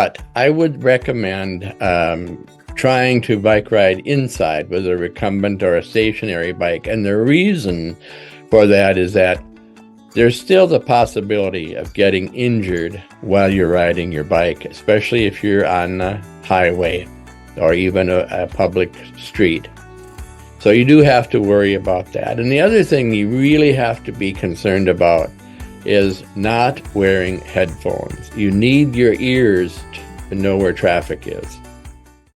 But I would recommend trying to bike ride inside with a recumbent or a stationary bike. And the reason for that is that there's still the possibility of getting injured while you're riding your bike, especially if you're on a highway or even a public street. So you do have to worry about that. And the other thing you really have to be concerned about is not wearing headphones. You need your ears to know where traffic is.